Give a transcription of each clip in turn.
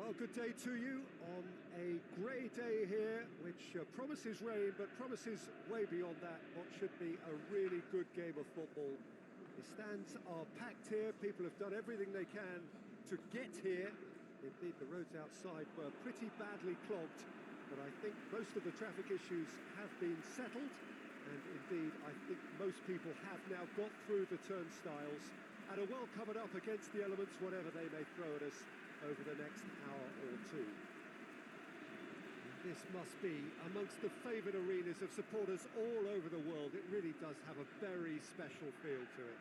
Well, good day to you on a grey day here, which promises rain, but promises way beyond that what should be a really good game of football. The stands are packed here, people have done everything they can to get here. Indeed, the roads outside were pretty badly clogged, but I think most of the traffic issues have been settled, and indeed, I think most people have now got through the turnstiles and are well covered up against the elements, whatever they may throw at us over the next hour or two. This must be amongst the favoured arenas of supporters all over the world. It really does have a very special feel to it.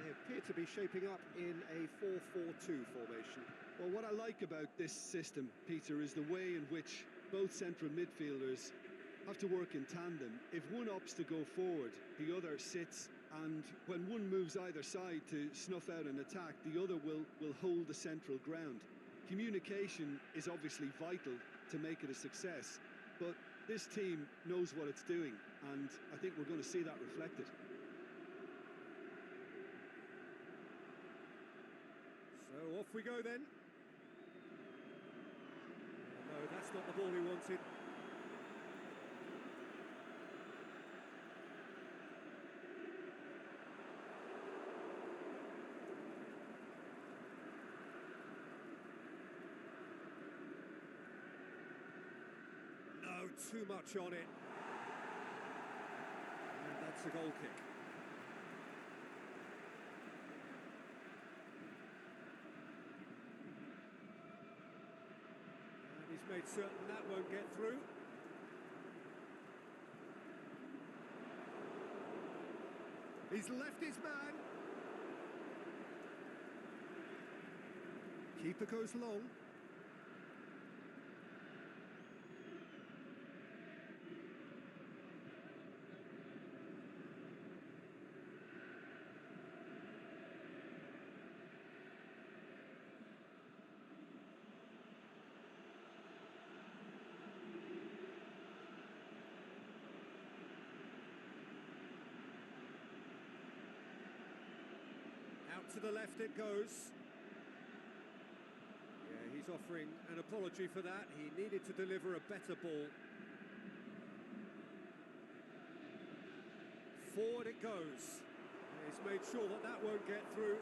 They appear to be shaping up in a 4-4-2 formation. Well, what I like about this system, Peter, is the way in which both central midfielders have to work in tandem. If one opts to go forward, the other sits, and when one moves either side to snuff out an attack, the other will hold the central ground. Communication is obviously vital to make it a success, but this team knows what it's doing, and I think we're going to see that reflected. So off we go then. No, that's not the ball he wanted. No, too much on it. And that's a goal kick. And he's made certain that won't get through. He's left his man. Keeper goes long. Out to the left it goes. Yeah, he's offering an apology for that. He needed to deliver a better ball. Forward it goes. He's made sure that that won't get through.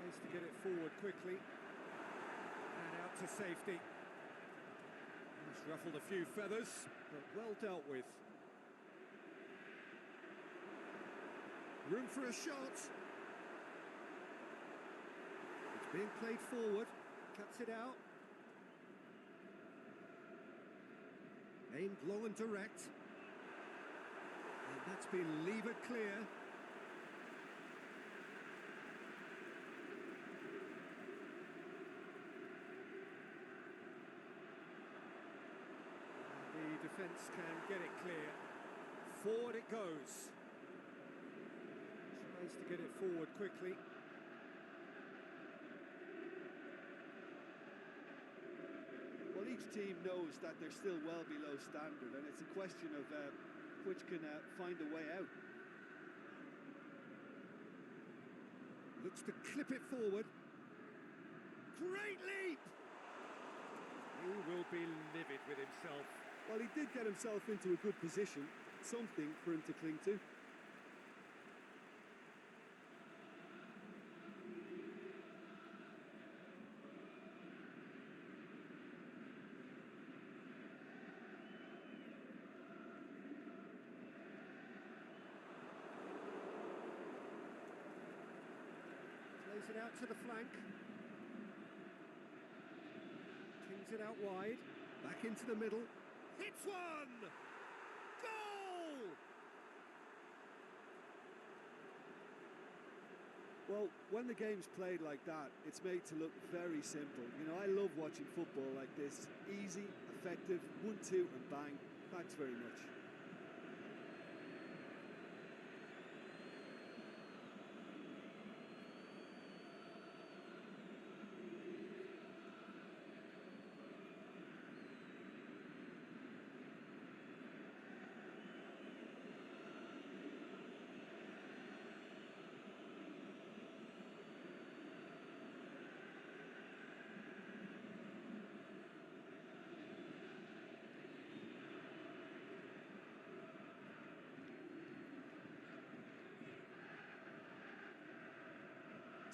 Tries to get it forward quickly. And out to safety. He's ruffled a few feathers, but well dealt with. Room for a shot. Being played forward, cuts it out. Aimed long and direct. And that's been levered clear. And the defence can get it clear. Forward it goes. Tries to get it forward quickly. Well, each team knows that they're still well below standard, and it's a question of which can find a way out. Looks to clip it forward. Great leap! He will be livid with himself. Well, he did get himself into a good position, something for him to cling to. Plays it out to the flank. Kings it out wide. Back into the middle. Hits one! Goal! Well, when the game's played like that, it's made to look very simple. You know, I love watching football like this. Easy, effective, 1-2 and bang. Thanks very much.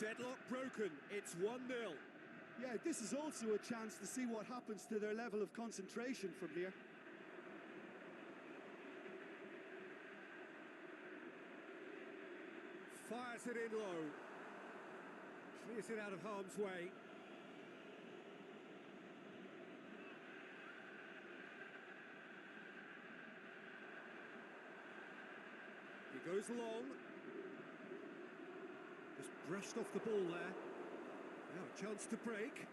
Deadlock broken, it's 1-0. Yeah, this is also a chance to see what happens to their level of concentration from here. Fires it in low. Clears it out of harm's way. He goes long. Just brushed off the ball there. Now a chance to break.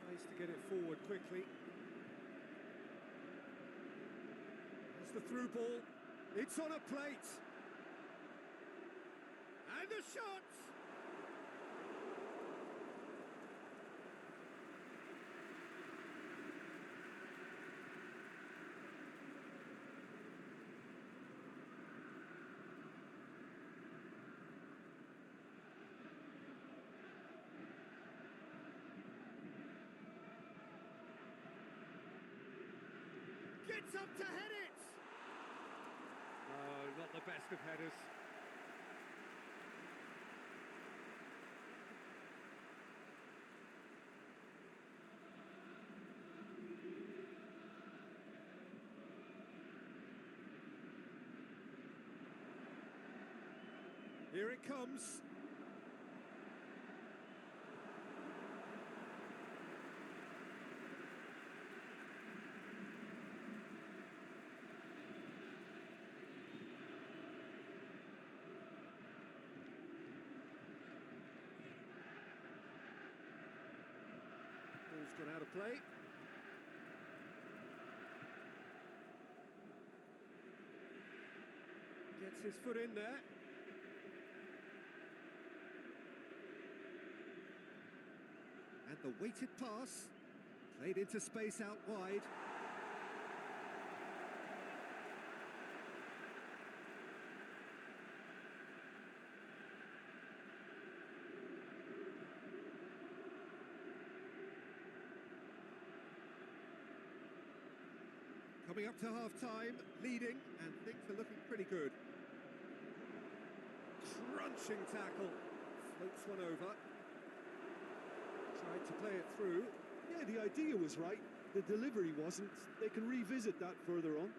Tries to get it forward quickly. There's the through ball. It's on a plate. And the shot! Gets up to head it! No, not the best of headers. Here it comes. Ball's gone out of play. Gets his foot in there. And the weighted pass, played into space out wide. Coming up to half-time, leading, and things are looking pretty good. Crunching tackle, floats one over. Tried to play it through. Yeah, the idea was right. The delivery wasn't. They can revisit that further on.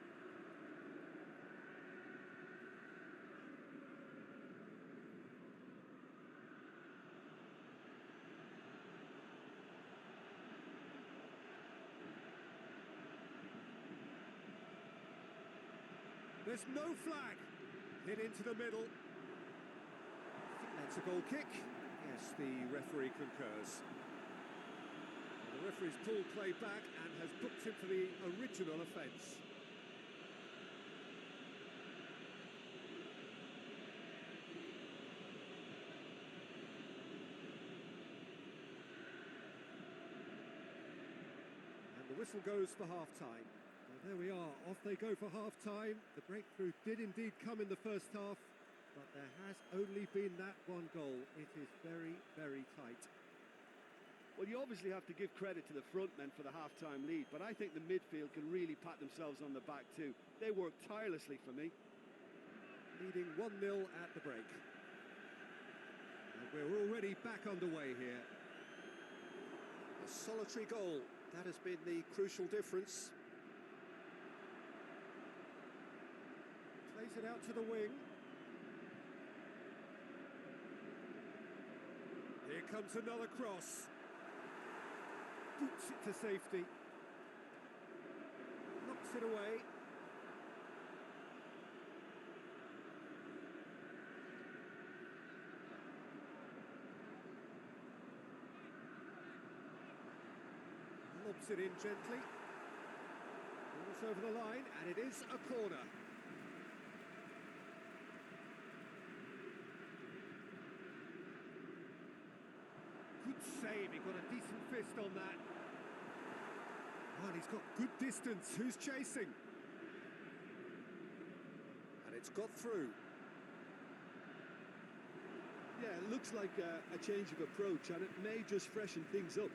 There's no flag. Hit into the middle. I think that's a goal kick. Yes, the referee concurs. The referee's pulled play back and has booked him for the original offence. And the whistle goes for half-time. Well, there we are, off they go for half-time. The breakthrough did indeed come in the first half, but there has only been that one goal. It is very, very tight. Well, you obviously have to give credit to the front men for the half-time lead, but I think the midfield can really pat themselves on the back too. They worked tirelessly for me. Leading 1-0 at the break. And we're already back underway here. A solitary goal, that has been the crucial difference. Plays it out to the wing. Here comes another cross. Boots it to safety. Knocks it away. Lobs it in gently. Ball's over the line, and it is a corner. Good save, he got a decent fist on that. Well, he's got good distance. Who's chasing? And it's got through. Yeah, it looks like a change of approach, and it may just freshen things up.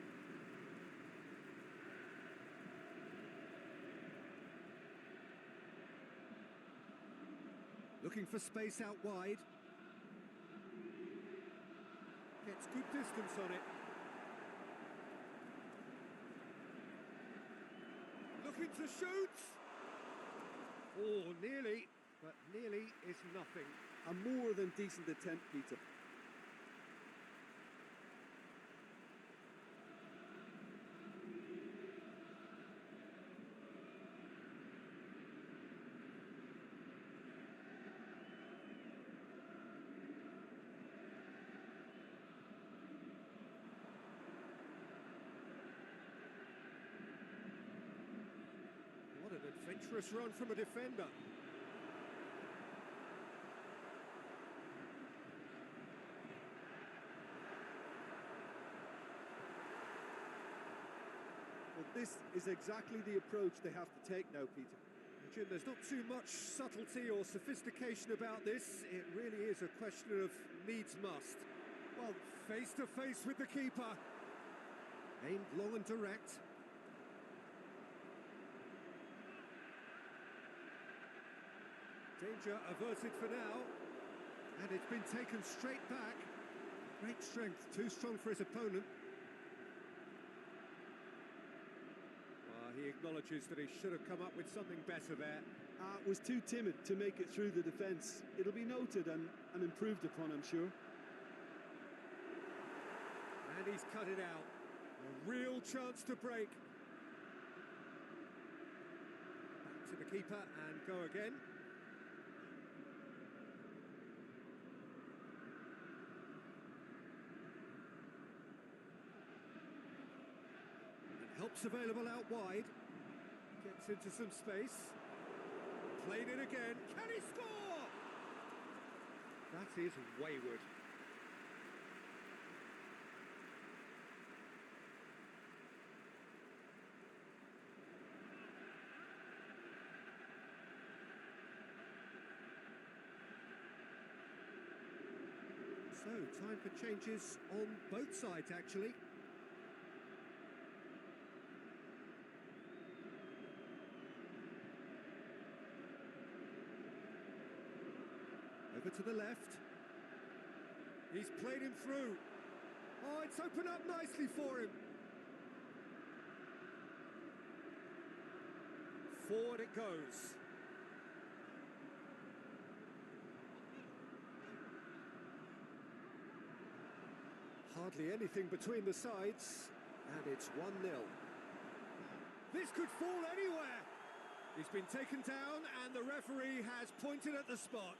Looking for space out wide. Gets good distance on it. Looking to shoot. Oh, nearly, but nearly is nothing. A more than decent attempt, Peter. What an adventurous run from a defender. Well, this is exactly the approach they have to take now, Peter. Jim, there's not too much subtlety or sophistication about this. It really is a question of needs must. Well, face to face with the keeper. Aimed long and direct. Danger averted for now. And it's been taken straight back. Great strength, too strong for his opponent. He acknowledges that he should have come up with something better there. Was too timid to make it through the defence. It'll be noted and improved upon, I'm sure. And he's cut it out. A real chance to break. Back to the keeper and go again. Help's available out wide. Gets into some space. Played it again. Can he score? That is wayward. So, time for changes on both sides, actually. Over to the left. He's played him through. Oh, it's opened up nicely for him. Forward it goes. Hardly anything between the sides, and it's 1-0. This could fall anywhere. He's been taken down, and the referee has pointed at the spot.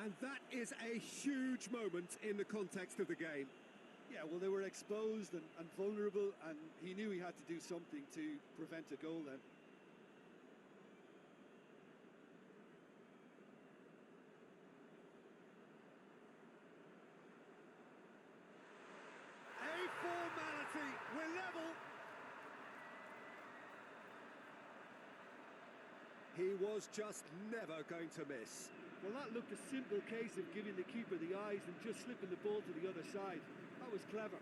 And that is a huge moment in the context of the game. Yeah, well, they were exposed and vulnerable, and he knew he had to do something to prevent a goal then. A formality. We're level. He was just never going to miss. Well, that looked a simple case of giving the keeper the eyes and just slipping the ball to the other side. That was clever.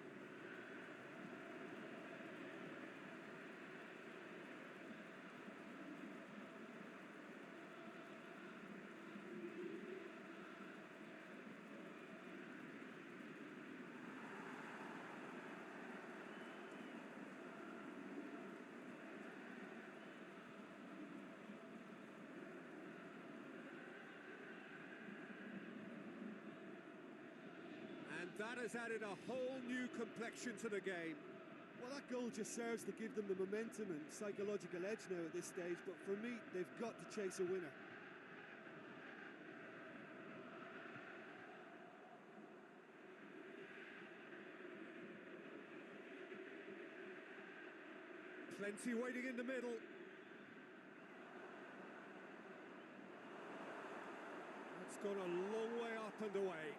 And that has added a whole new complexion to the game. Well, that goal just serves to give them the momentum and psychological edge now at this stage, but for me, they've got to chase a winner. Plenty waiting in the middle. That's gone a long way up and away.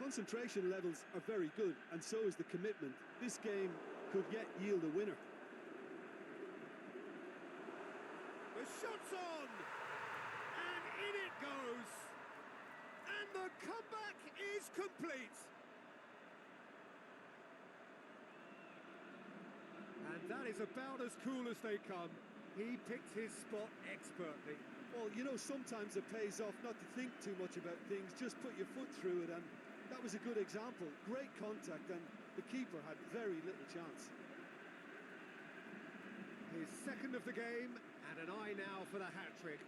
Concentration levels are very good, and so is the commitment. This game could yet yield a winner. The shot's on! And in it goes! And the comeback is complete! And that is about as cool as they come. He picked his spot expertly. Well, you know, sometimes it pays off not to think too much about things, just put your foot through it, and That was a good example. Great contact, and the keeper had very little chance. His second of the game, and an eye now for the hat-trick.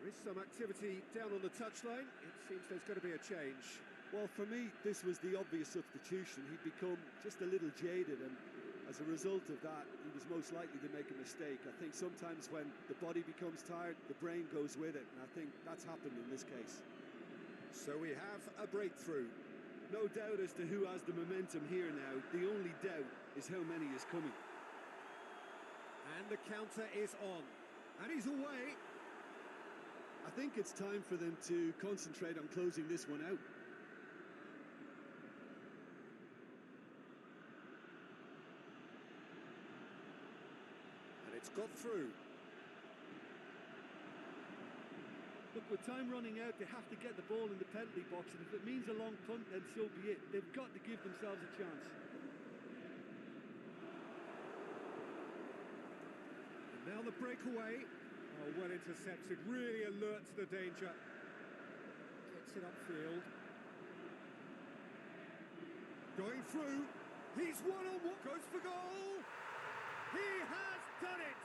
There is some activity down on the touchline. It seems there's going to be a change. Well, for me, this was the obvious substitution. He'd become just a little jaded, and as a result of that, he was most likely to make a mistake. I think sometimes when the body becomes tired, the brain goes with it, and I think that's happened in this case. So we have a breakthrough. No doubt as to who has the momentum here now. The only doubt is how many is coming. And the counter is on. And he's away. I think it's time for them to concentrate on closing this one out. And it's got through. Look, with time running out, they have to get the ball in the penalty box, and if it means a long punt, then so be it. They've got to give themselves a chance. And now the breakaway. Oh, well intercepted, really alert to the danger. Gets it upfield. Going through. He's one-on-one. Goes for goal. He has done it.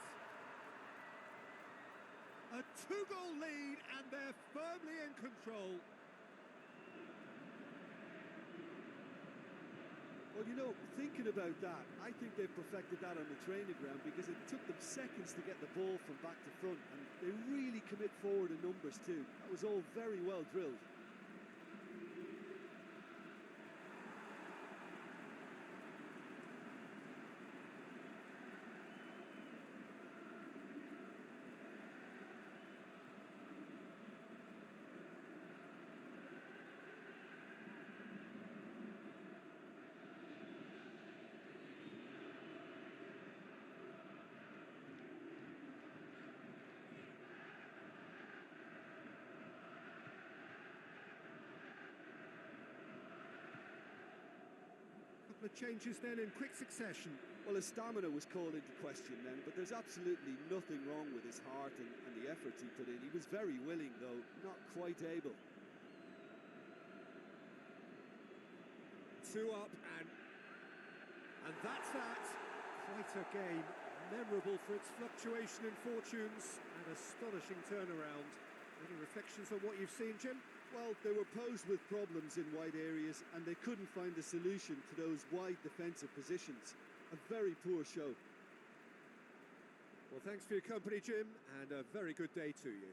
A two-goal lead, and they're firmly in control. Well, you know, thinking about that, I think they've perfected that on the training ground, because it took them seconds to get the ball from back to front, and they really commit forward in numbers too. That was all very well drilled. The changes then in quick succession. Well, his stamina was called into question then, but there's absolutely nothing wrong with his heart and the efforts he put in. He was very willing, though, not quite able. Two up, and that's that. Quite a game, memorable for its fluctuation in fortunes and astonishing turnaround. Any reflections on what you've seen, Jim? Well, they were posed with problems in wide areas, and they couldn't find a solution to those wide defensive positions. A very poor show. Well, thanks for your company, Jim, and a very good day to you.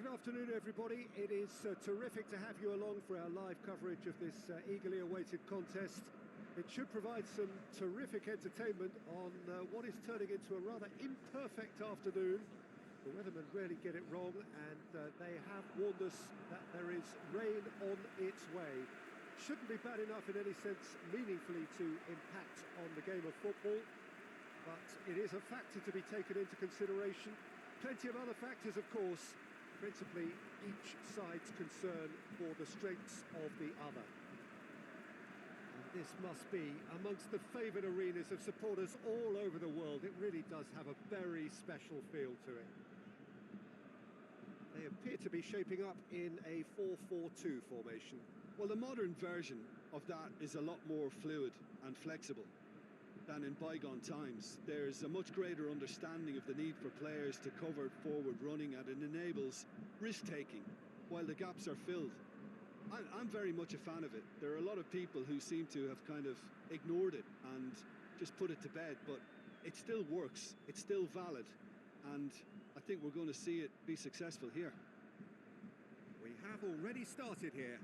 good afternoon, everybody. It is terrific to have you along for our live coverage of this eagerly awaited contest. It should provide some terrific entertainment on what is turning into a rather imperfect afternoon. The weathermen rarely get it wrong, and they have warned us that there is rain on its way. Shouldn't be bad enough in any sense meaningfully to impact on the game of football, but it is a factor to be taken into consideration. Plenty of other factors, of course, principally each side's concern for the strengths of the other. And this must be amongst the favoured arenas of supporters all over the world. It really does have a very special feel to it. They appear to be shaping up in a 4-4-2 formation. Well, the modern version of that is a lot more fluid and flexible than in bygone times. There's a much greater understanding of the need for players to cover forward running, and it enables risk-taking while the gaps are filled. I'm very much a fan of it. There are a lot of people who seem to have kind of ignored it and just put it to bed, but it still works, it's still valid, and I think we're going to see it be successful here. We have already started here.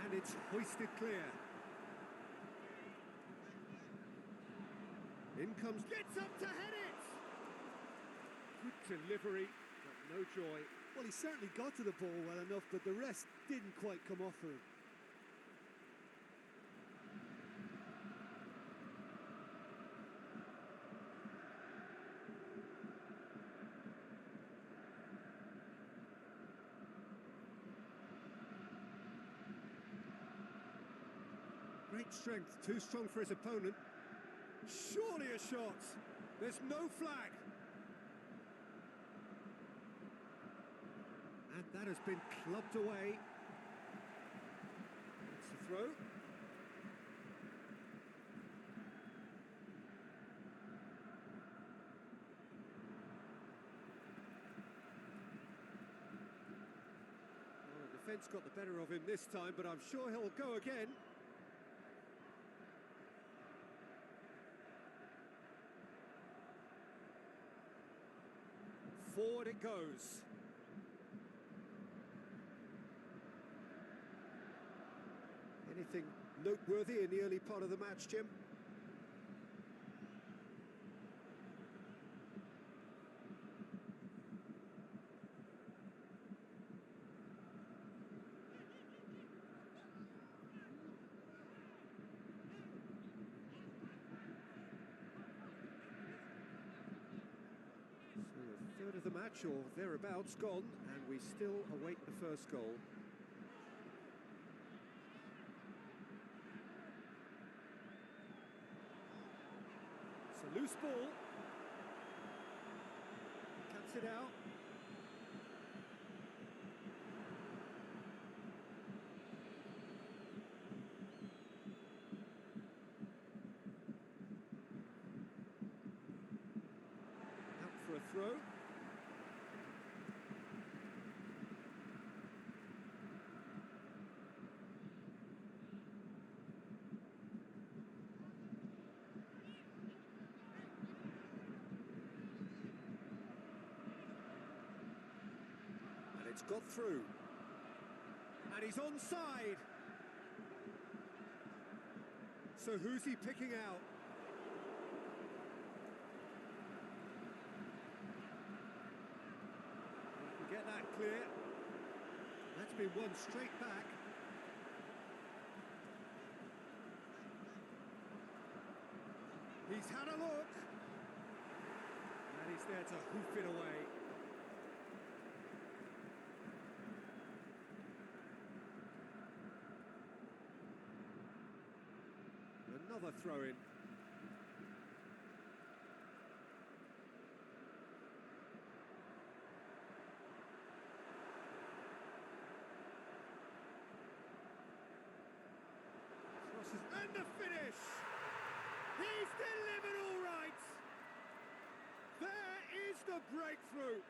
And it's hoisted clear. In comes, gets up to head it! Good delivery, but no joy. Well, he certainly got to the ball well enough, but the rest didn't quite come off for him. Great strength, too strong for his opponent. Surely a shot. There's no flag. And that has been clubbed away. It's the throw. Well, the defence got the better of him this time, but I'm sure he'll go again. Forward it goes. Anything noteworthy in the early part of the match, Jim? So a third of the match, or thereabouts, gone, and we still await the first goal. It's a loose ball. Cuts it out. Out for a throw. It's got through, and he's onside. So who's he picking out? We can get that clear. That's been won straight back. He's had a look, and he's there to hoof it away. Another throw-in. And the finish! He's delivered all right! There is the breakthrough!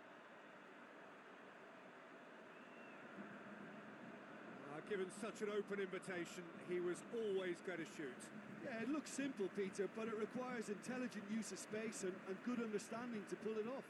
Given such an open invitation, he was always going to shoot. Yeah, it looks simple, Peter, but it requires intelligent use of space and good understanding to pull it off.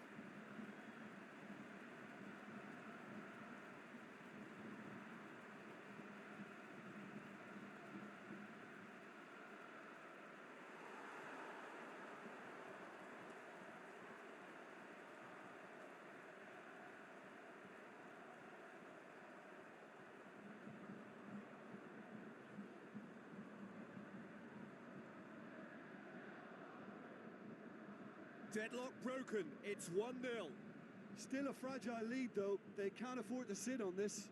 Deadlock broken, it's 1-0. Still a fragile lead, though. They can't afford to sit on this.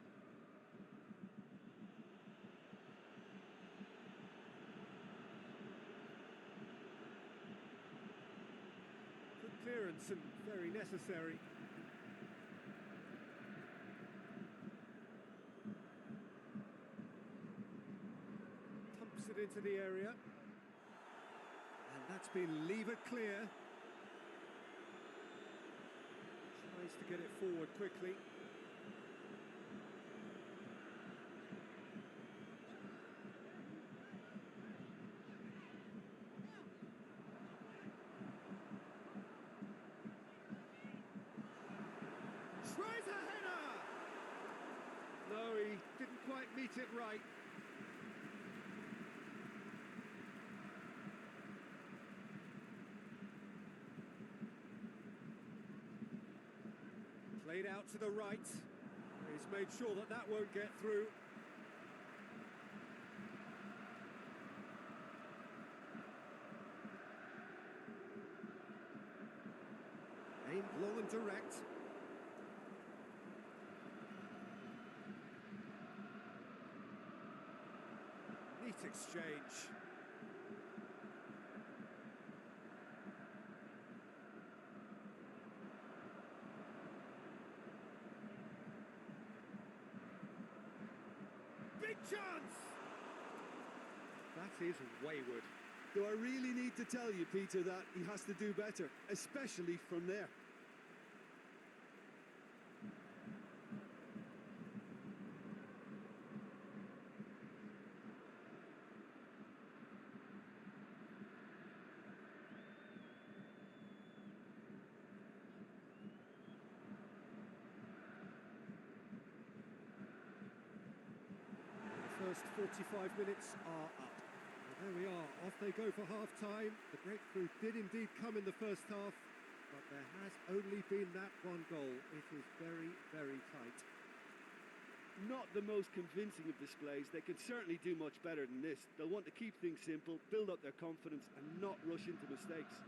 Good clearance and very necessary. Pumps it into the area. And that's been levered clear. Tries to get it forward quickly. Tries a header! No, he didn't quite meet it right. Played out to the right. He's made sure that that won't get through. Aimed long and direct. Neat exchange. Big chance! That is wayward. Do I really need to tell you, Peter, that he has to do better, especially from there? First 45 minutes are up. And there we are, off they go for half-time. The breakthrough did indeed come in the first half, but there has only been that one goal. It is very, very tight. Not the most convincing of displays. They could certainly do much better than this. They'll want to keep things simple, build up their confidence and not rush into mistakes.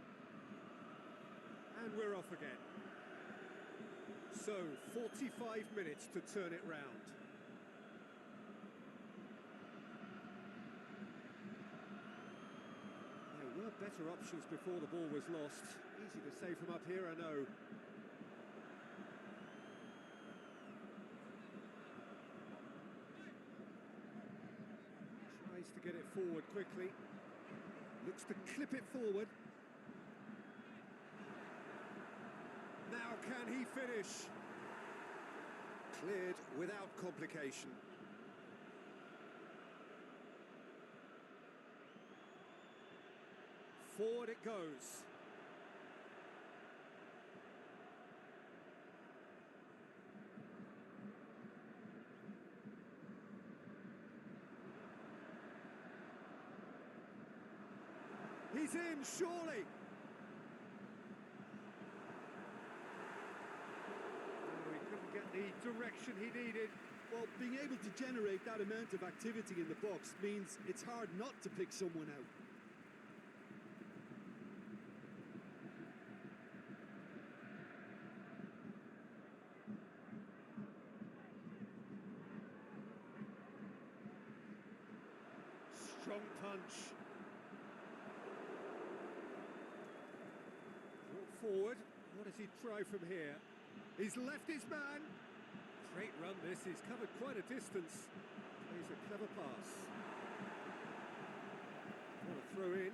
And we're off again. So, 45 minutes to turn it round. There were better options before the ball was lost. Easy to say from up here, I know. Tries to get it forward quickly. Looks to clip it forward. Now can he finish? Cleared without complication. Forward it goes. He's in, surely. Oh, he couldn't get the direction he needed. Well, being able to generate that amount of activity in the box means it's hard not to pick someone out. Strong punch. Brought forward. What does he try from here? He's left his man. Great run this. He's covered quite a distance. Plays a clever pass. What a throw in.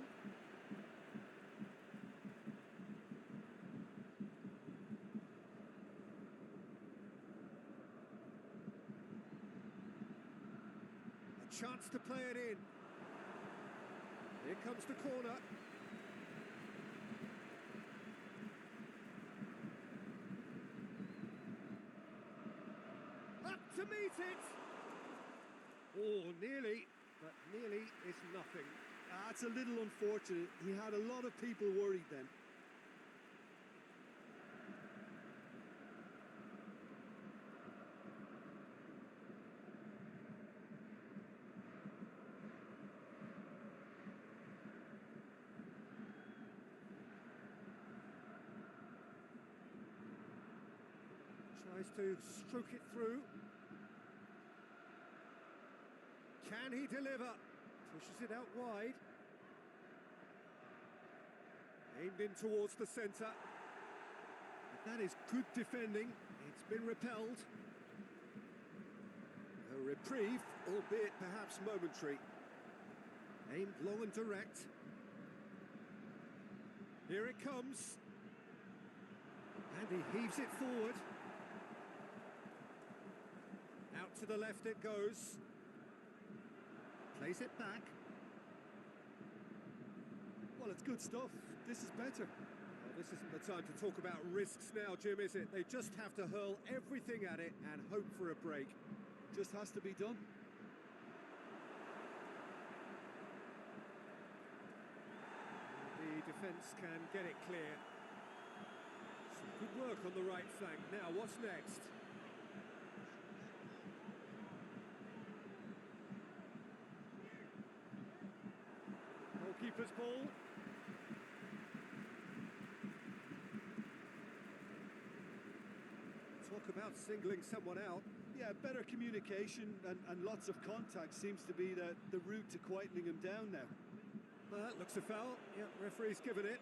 chance to play it in. Here comes the corner. Up to meet it. Oh, nearly, but nearly is nothing. That's a little unfortunate. He had a lot of people worried then. Tries to stroke it through. Can he deliver? Pushes it out wide. Aimed in towards the centre. But that is good defending. It's been repelled. A reprieve, albeit perhaps momentary. Aimed long and direct. Here it comes. And he heaves it forward. Out to the left it goes. Plays it back. Well, it's good stuff. This is better. Well, this isn't the time to talk about risks now, Jim, is it? They just have to hurl everything at it and hope for a break. Just has to be done. The defence can get it clear. Some good work on the right flank. Now, what's next? Goalkeeper's ball. Talk about singling someone out. Yeah, better communication and lots of contact seems to be the route to quietening him down now. That looks a foul. Yeah, referee's given it.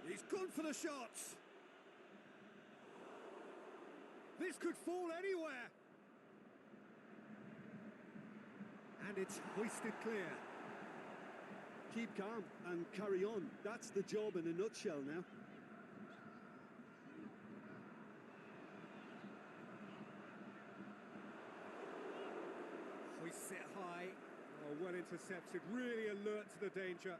He's gone for the shots. This could fall anywhere. And it's hoisted clear. Keep calm and carry on. That's the job in a nutshell now. Hoists it high. Oh, well intercepted. Really alert to the danger.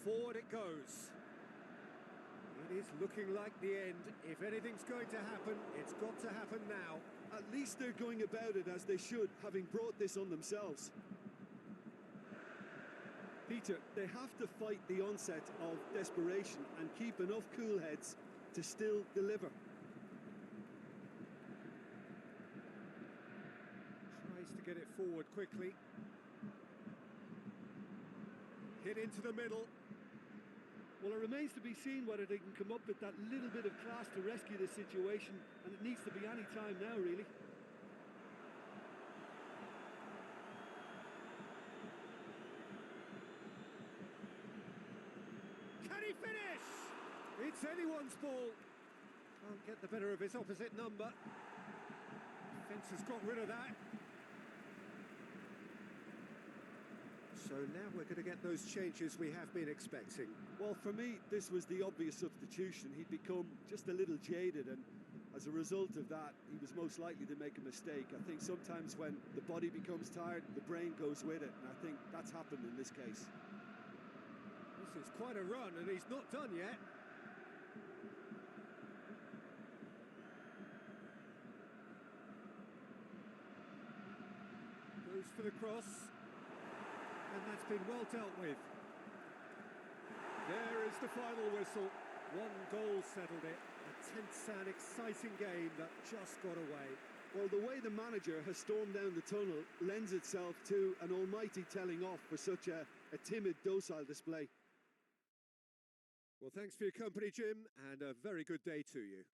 Forward it goes. It is looking like the end. If anything's going to happen, it's got to happen now. At least they're going about it as they should, having brought this on themselves. Peter, they have to fight the onset of desperation and keep enough cool heads to still deliver. Tries to get it forward quickly. Hit into the middle. Well, it remains to be seen whether they can come up with that little bit of class to rescue this situation, and it needs to be any time now, really. Can he finish? It's anyone's ball. Can't get the better of his opposite number. Defence has got rid of that. So now we're going to get those changes we have been expecting. Well, for me, this was the obvious substitution. He'd become just a little jaded, and as a result of that, he was most likely to make a mistake. I think sometimes when the body becomes tired, the brain goes with it, and I think that's happened in this case. This is quite a run, and he's not done yet. Goes for the cross. And that's been well dealt with. There is the final whistle. One goal settled it. A tense and exciting game that just got away. Well, the way the manager has stormed down the tunnel lends itself to an almighty telling off for such a timid, docile display. Well, thanks for your company, Jim, and a very good day to you.